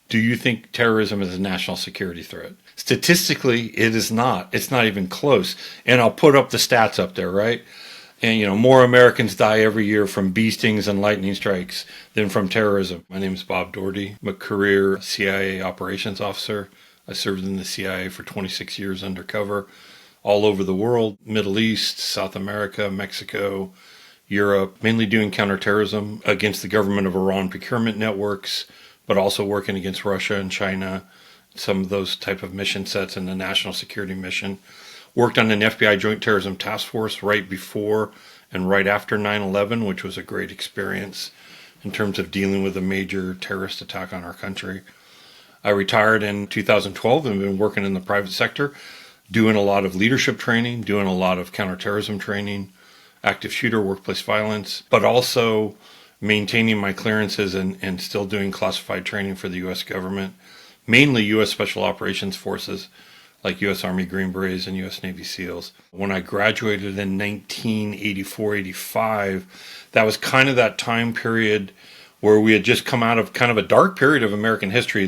Do you think terrorism is a national security threat? Statistically, it is not. It's not even close. And I'll put up the stats up there, right? And, more Americans die every year from bee stings and lightning strikes than from terrorism. My name is Bob Dougherty. I'm a career CIA operations officer. I served in the CIA for 26 years undercover, all over the world, Middle East, South America, Mexico, Europe, mainly doing counterterrorism against the government of Iran procurement networks, but also working against Russia and China, some of those type of mission sets in the national security mission. Worked on an FBI Joint Terrorism Task Force right before and right after 9/11, which was a great experience in terms of dealing with a major terrorist attack on our country. I retired in 2012 and been working in the private sector, doing a lot of leadership training, doing a lot of counterterrorism training, active shooter, workplace violence, but also maintaining my clearances and still doing classified training for the U.S. government, mainly U.S. Special Operations Forces, like U.S. Army Green Berets and U.S. Navy SEALs. When I graduated in 1984-85, that was kind of that time period where we had just come out of kind of a dark period of American history.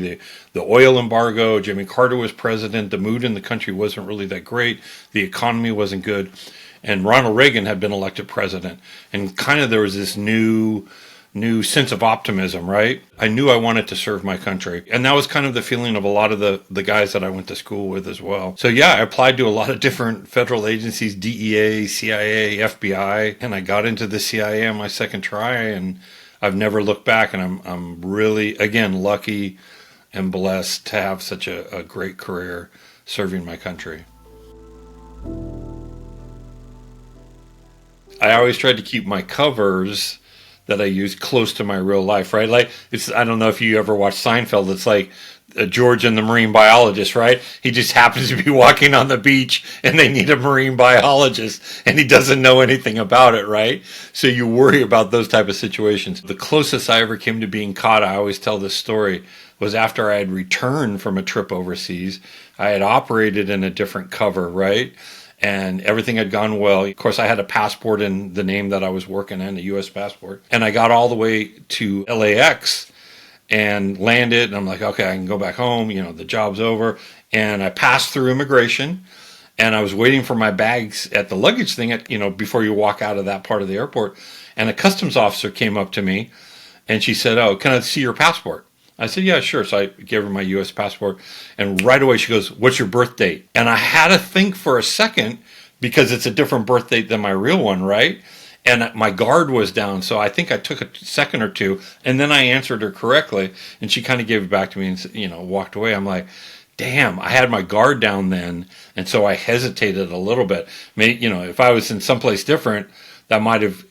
The oil embargo, Jimmy Carter was president, the mood in the country wasn't really that great, the economy wasn't good, and Ronald Reagan had been elected president. And kind of there was this new sense of optimism, right? I knew I wanted to serve my country. And that was kind of the feeling of a lot of the guys that I went to school with as well. So yeah, I applied to a lot of different federal agencies, DEA, CIA, FBI, and I got into the CIA on my second try, and I've never looked back. And I'm really, again, lucky and blessed to have such a great career serving my country. I always tried to keep my covers that I use close to my real life, right? Like, I don't know if you ever watched Seinfeld. It's like George and the marine biologist, right? He just happens to be walking on the beach and they need a marine biologist and he doesn't know anything about it, right? So you worry about those type of situations. The closest I ever came to being caught, I always tell this story, was after I had returned from a trip overseas. I had operated in a different cover, right? And everything had gone well. Of course, I had a passport in the name that I was working in, a U.S. passport. And I got all the way to LAX and landed. And I'm like, okay, I can go back home. The job's over. And I passed through immigration. And I was waiting for my bags at the luggage thing, before you walk out of that part of the airport. And a customs officer came up to me. And she said, oh, can I see your passport? I said, yeah, sure. So I gave her my U.S. passport. And right away she goes, what's your birth date? And I had to think for a second because it's a different birth date than my real one, right? And my guard was down. So I think I took a second or two. And then I answered her correctly. And she kind of gave it back to me and, walked away. I'm like, damn, I had my guard down then. And so I hesitated a little bit. If I was in someplace different, that might have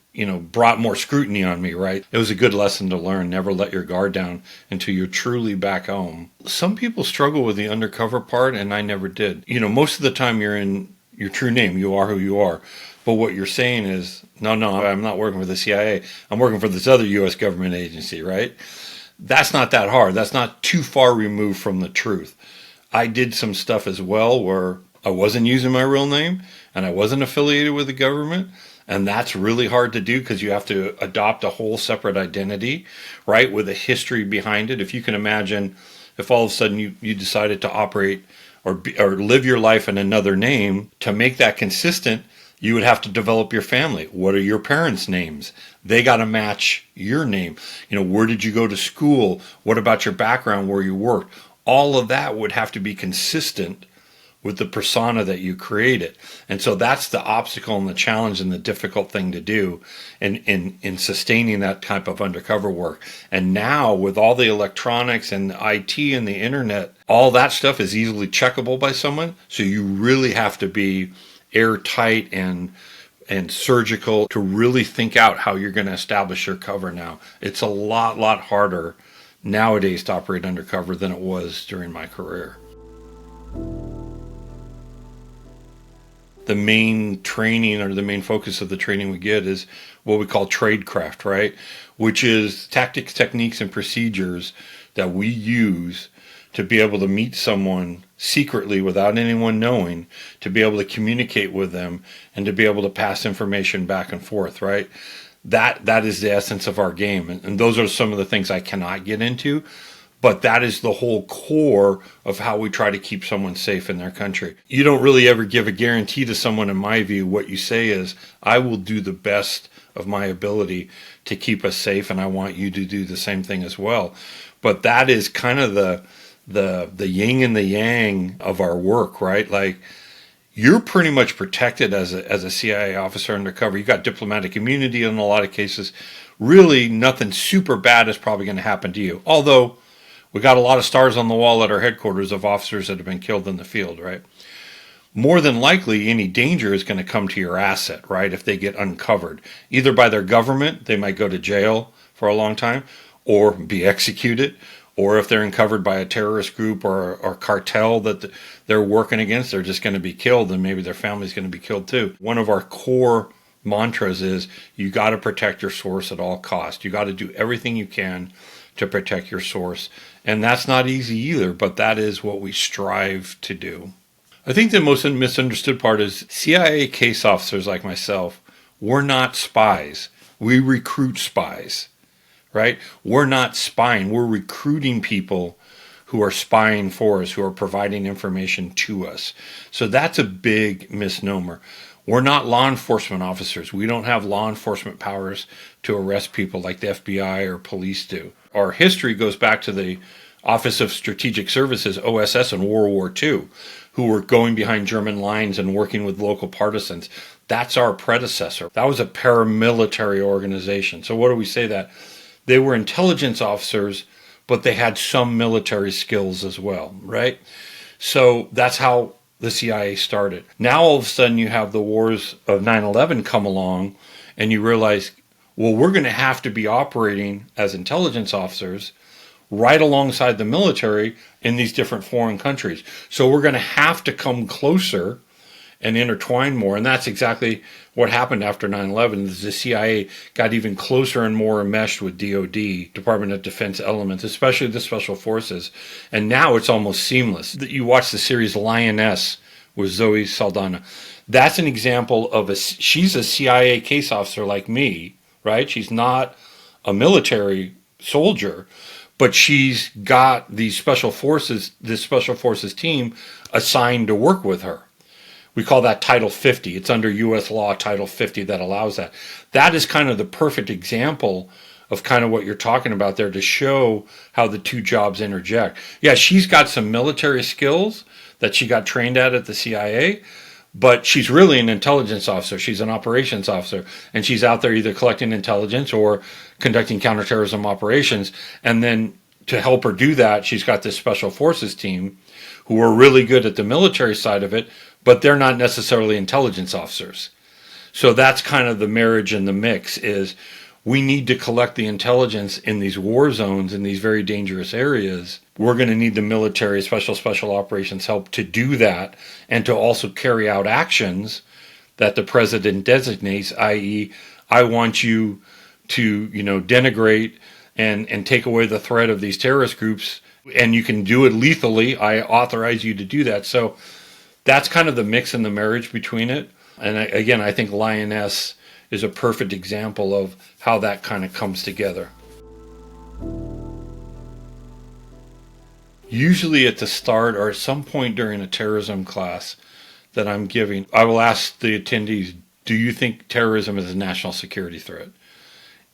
brought more scrutiny on me, right? It was a good lesson to learn. Never let your guard down until you're truly back home. Some people struggle with the undercover part, and I never did. Most of the time you're in your true name. You are who you are. But what you're saying is, no, I'm not working for the CIA. I'm working for this other U.S. government agency, right? That's not that hard. That's not too far removed from the truth. I did some stuff as well where I wasn't using my real name, and I wasn't affiliated with the government. And that's really hard to do because you have to adopt a whole separate identity, right, with a history behind it. If you can imagine, if all of a sudden you decided to operate or live your life in another name, to make that consistent, you would have to develop your family. What are your parents' names? They got to match your name. Where did you go to school? What about your background, where you worked? All of that would have to be consistent with the persona that you created. And so that's the obstacle and the challenge and the difficult thing to do in sustaining that type of undercover work. And now with all the electronics and the IT and the internet, all that stuff is easily checkable by someone. So you really have to be airtight and surgical to really think out how you're going to establish your cover now. It's a lot harder nowadays to operate undercover than it was during my career. The main training or the main focus of the training we get is what we call tradecraft, right? Which is tactics, techniques, and procedures that we use to be able to meet someone secretly without anyone knowing, to be able to communicate with them and to be able to pass information back and forth, right? That is the essence of our game. And those are some of the things I cannot get into. But that is the whole core of how we try to keep someone safe in their country. You don't really ever give a guarantee to someone, in my view. What you say is, I will do the best of my ability to keep us safe, and I want you to do the same thing as well. But that is kind of the yin and the yang of our work, right? Like, you're pretty much protected as a CIA officer undercover. You got diplomatic immunity in a lot of cases. Really, nothing super bad is probably going to happen to you. Although, we got a lot of stars on the wall at our headquarters of officers that have been killed in the field, right? More than likely, any danger is going to come to your asset, right? If they get uncovered, either by their government, they might go to jail for a long time, or be executed, or if they're uncovered by a terrorist group or cartel that they're working against, they're just going to be killed, and maybe their family's going to be killed too. One of our core mantras is, you got to protect your source at all costs. You got to do everything you can to protect your source. And that's not easy either, but that is what we strive to do. I think the most misunderstood part is CIA case officers like myself, we're not spies. We recruit spies, right? We're not spying. We're recruiting people who are spying for us, who are providing information to us. So that's a big misnomer. We're not law enforcement officers. We don't have law enforcement powers to arrest people like the FBI or police do. Our history goes back to the Office of Strategic Services, OSS, in World War II, who were going behind German lines and working with local partisans. That's our predecessor. That was a paramilitary organization. So what do we say that? They were intelligence officers, but they had some military skills as well, right? So that's how the CIA started. Now all of a sudden you have the wars of 9/11 come along, and you realize, well, we're going to have to be operating as intelligence officers right alongside the military in these different foreign countries. So we're going to have to come closer and intertwine more. And that's exactly what happened after 9/11. The CIA got even closer and more enmeshed with DOD, Department of Defense elements, especially the Special Forces. And now it's almost seamless. You watch the series Lioness with Zoe Saldana. That's an example of she's a CIA case officer like me, right? She's not a military soldier, but she's got this special forces team assigned to work with her. We call that Title 50. It's under U.S. law, Title 50, that allows that. That is kind of the perfect example of kind of what you're talking about there, to show how the two jobs interject. Yeah, she's got some military skills that she got trained at the CIA, but she's really an intelligence officer. She's an operations officer, and she's out there either collecting intelligence or conducting counterterrorism operations. And then to help her do that, she's got this special forces team who are really good at the military side of it, but they're not necessarily intelligence officers. So that's kind of the marriage and the mix, is we need to collect the intelligence in these war zones, in these very dangerous areas. We're going to need the military, special operations help to do that, and to also carry out actions that the president designates, i.e., I want you to, denigrate and take away the threat of these terrorist groups, and you can do it lethally. I authorize you to do that. So that's kind of the mix and the marriage between it. And again, I think Lioness is a perfect example of how that kind of comes together. Usually at the start or at some point during a terrorism class that I'm giving, I will ask the attendees, do you think terrorism is a national security threat?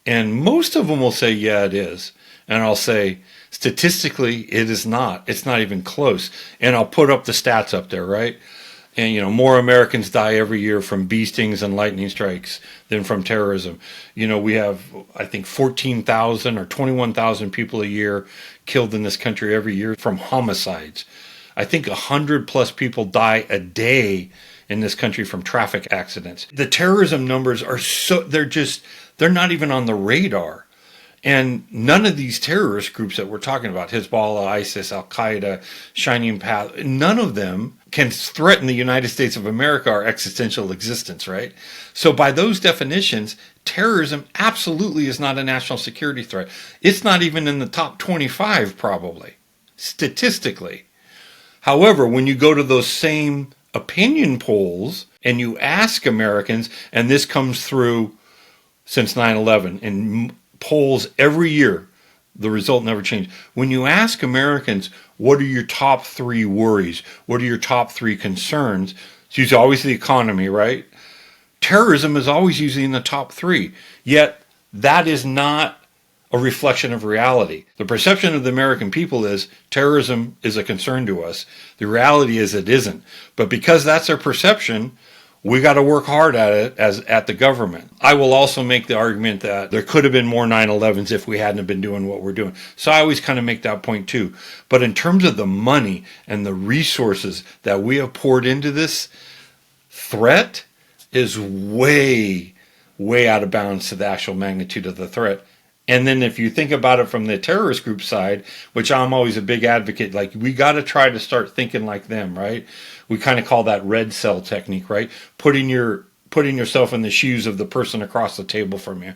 And most of them will say, yeah, it is. And I'll say, statistically, it is not. It's not even close. And I'll put up the stats up there, right? And, more Americans die every year from bee stings and lightning strikes than from terrorism. We have, I think, 14,000 or 21,000 people a year killed in this country every year from homicides. I think 100 plus people die a day in this country from traffic accidents. The terrorism numbers are they're not even on the radar. And none of these terrorist groups that we're talking about, Hezbollah, ISIS, Al-Qaeda, Shining Path, none of them can threaten the United States of America, our existential existence, right? So by those definitions, terrorism absolutely is not a national security threat. It's not even in the top 25, probably, statistically. However, when you go to those same opinion polls and you ask Americans, and this comes through since 9/11, and polls every year, The result never changed. When you ask Americans, what are your top three worries? What are your top three concerns? It's usually always the economy, right? Terrorism is always usually in the top three. Yet that is not a reflection of reality. The perception of the American people is terrorism is a concern to us. The reality is it isn't. But because that's their perception, we got to work hard at it as at the government. I will also make the argument that there could have been more 9/11s if we hadn't been doing what we're doing. So I always kind of make that point too. But in terms of the money and the resources that we have poured into this threat is way, way out of bounds to the actual magnitude of the threat. And then if you think about it from the terrorist group side, which I'm always a big advocate, like we got to try to start thinking like them, right? We kind of call that red cell technique, right? Putting yourself in the shoes of the person across the table from you.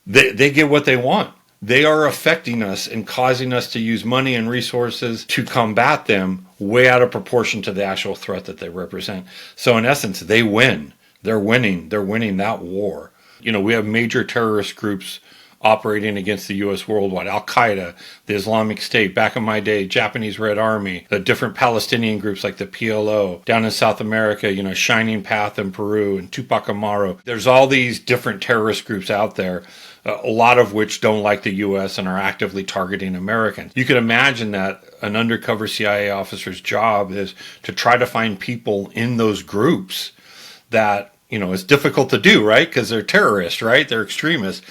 They get what they want. They are affecting us and causing us to use money and resources to combat them way out of proportion to the actual threat that they represent. So in essence, they win. They're winning. They're winning that war. We have major terrorist groups operating against the U.S. worldwide. Al-Qaeda, the Islamic State, back in my day, Japanese Red Army, the different Palestinian groups like the PLO, down in South America, Shining Path in Peru and Tupac Amaru. There's all these different terrorist groups out there, a lot of which don't like the U.S. and are actively targeting Americans. You can imagine that an undercover CIA officer's job is to try to find people in those groups that, it's difficult to do, right? Because they're terrorists, right? They're extremists.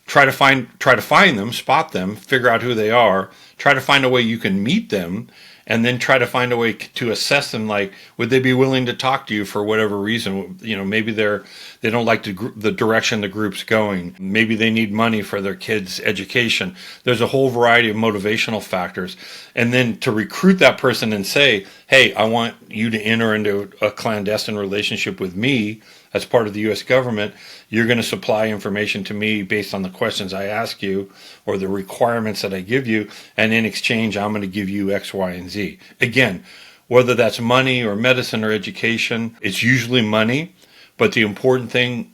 Try to find them, spot them, figure out who they are, try to find a way you can meet them, and then try to find a way to assess them. Like, would they be willing to talk to you for whatever reason? Maybe they don't like the direction the group's going. Maybe they need money for their kids' education. There's a whole variety of motivational factors. And then to recruit that person and say, hey, I want you to enter into a clandestine relationship with me as part of the U.S. government. You're going to supply information to me based on the questions I ask you or the requirements that I give you. And in exchange, I'm going to give you X, Y, and Z. Again, whether that's money or medicine or education, it's usually money. But the important thing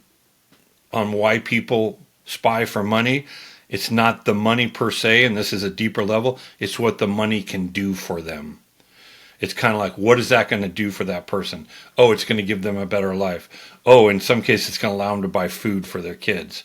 on why people spy for money, it's not the money per se, and this is a deeper level. It's what the money can do for them. It's kind of like, what is that going to do for that person? Oh, it's going to give them a better life. Oh, in some cases, it's going to allow them to buy food for their kids,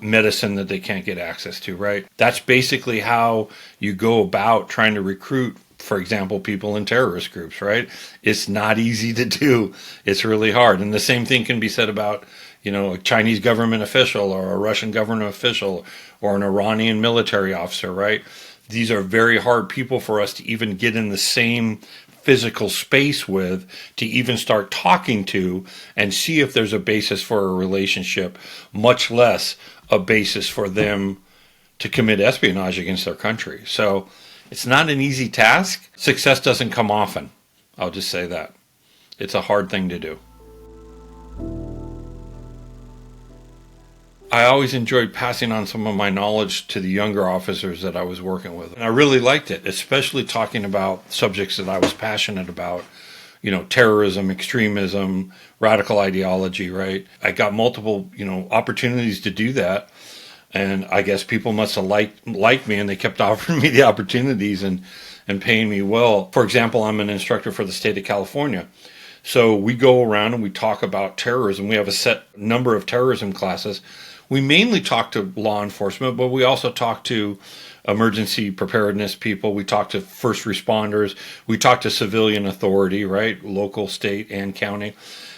medicine that they can't get access to, right? That's basically how you go about trying to recruit, for example, people in terrorist groups, right? It's not easy to do. It's really hard. And the same thing can be said about, a Chinese government official or a Russian government official or an Iranian military officer, right? These are very hard people for us to even get in the same physical space with, to even start talking to and see if there's a basis for a relationship, much less a basis for them to commit espionage against their country. So it's not an easy task. Success doesn't come often. I'll just say that. It's a hard thing to do. I always enjoyed passing on some of my knowledge to the younger officers that I was working with. And I really liked it, especially talking about subjects that I was passionate about, terrorism, extremism, radical ideology, right? I got multiple, opportunities to do that. And I guess people must have liked me, and they kept offering me the opportunities and paying me well. For example, I'm an instructor for the state of California. So we go around and we talk about terrorism. We have a set number of terrorism classes. We mainly talk to law enforcement, but we also talk to emergency preparedness people. We talk to first responders. We talk to civilian authority, right? Local, state, and county.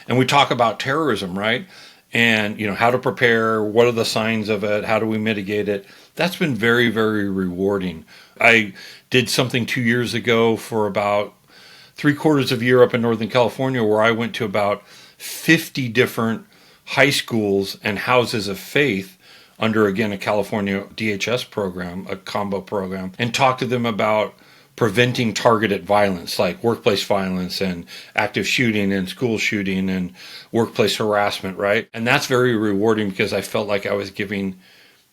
And we talk about terrorism, right? And, how to prepare, what are the signs of it, how do we mitigate it? That's been very, very rewarding. I did something 2 years ago for about 3/4 of a year up in Northern California, where I went to about 50 different high schools and houses of faith under, again, a California DHS program, a combo program, and talked to them about preventing targeted violence, like workplace violence and active shooting and school shooting and workplace harassment, right? And that's very rewarding because I felt like I was giving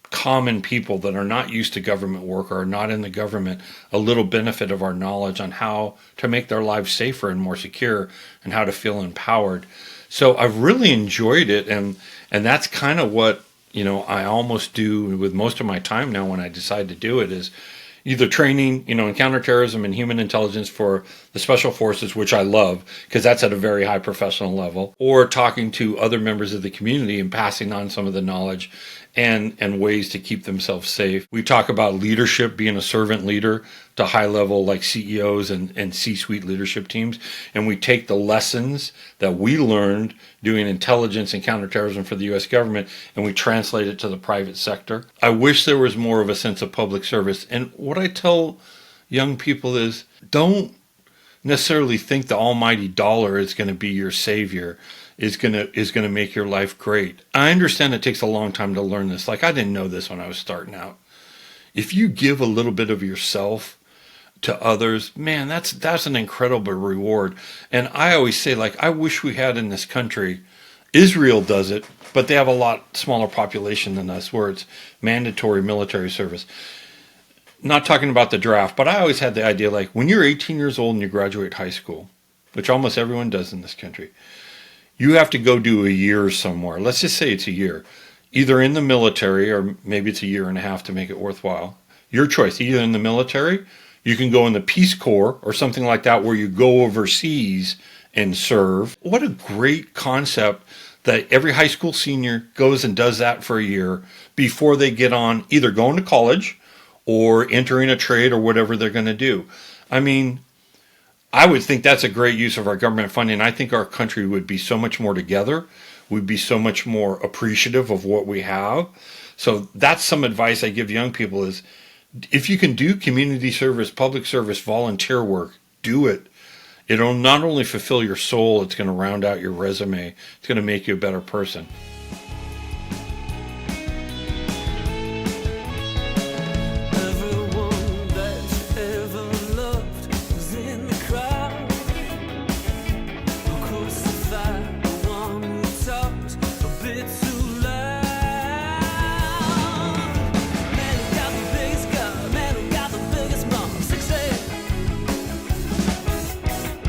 common people that are not used to government work or are not in the government a little benefit of our knowledge on how to make their lives safer and more secure and how to feel empowered. So I've really enjoyed it, and that's kind of what I almost do with most of my time now when I decide to do it is either training, in counterterrorism and human intelligence for the special forces, which I love because that's at a very high professional level, or talking to other members of the community and passing on some of the knowledge and ways to keep themselves safe. We talk about leadership, being a servant leader to high level like CEOs and C-suite leadership teams. And we take the lessons that we learned doing intelligence and counterterrorism for the U.S. government and we translate it to the private sector. I wish there was more of a sense of public service. And what I tell young people is don't necessarily think the almighty dollar is going to be your savior, is going to make your life great. I understand it takes a long time to learn this. Like I didn't know this when I was starting out. If you give a little bit of yourself to others, man, that's an incredible reward. And I always say, like, I wish we had in this country, Israel does it, but they have a lot smaller population than us, where it's mandatory military service. Not talking about the draft, but I always had the idea, like, when you're 18 years old and you graduate high school, which almost everyone does in this country, you have to go do a year somewhere. Let's just say it's a year, either in the military or maybe it's a year and a half to make it worthwhile. Your choice, either in the military, you can go in the Peace Corps or something like that where you go overseas and serve. What a great concept that every high school senior goes and does that for a year before they get on either going to college or entering a trade or whatever they're going to do. I mean, I would think that's a great use of our government funding. I think our country would be so much more together. We'd be so much more appreciative of what we have. So that's some advice I give young people is if you can do community service, public service, volunteer work, do it. It'll not only fulfill your soul, it's going to round out your resume. It's going to make you a better person.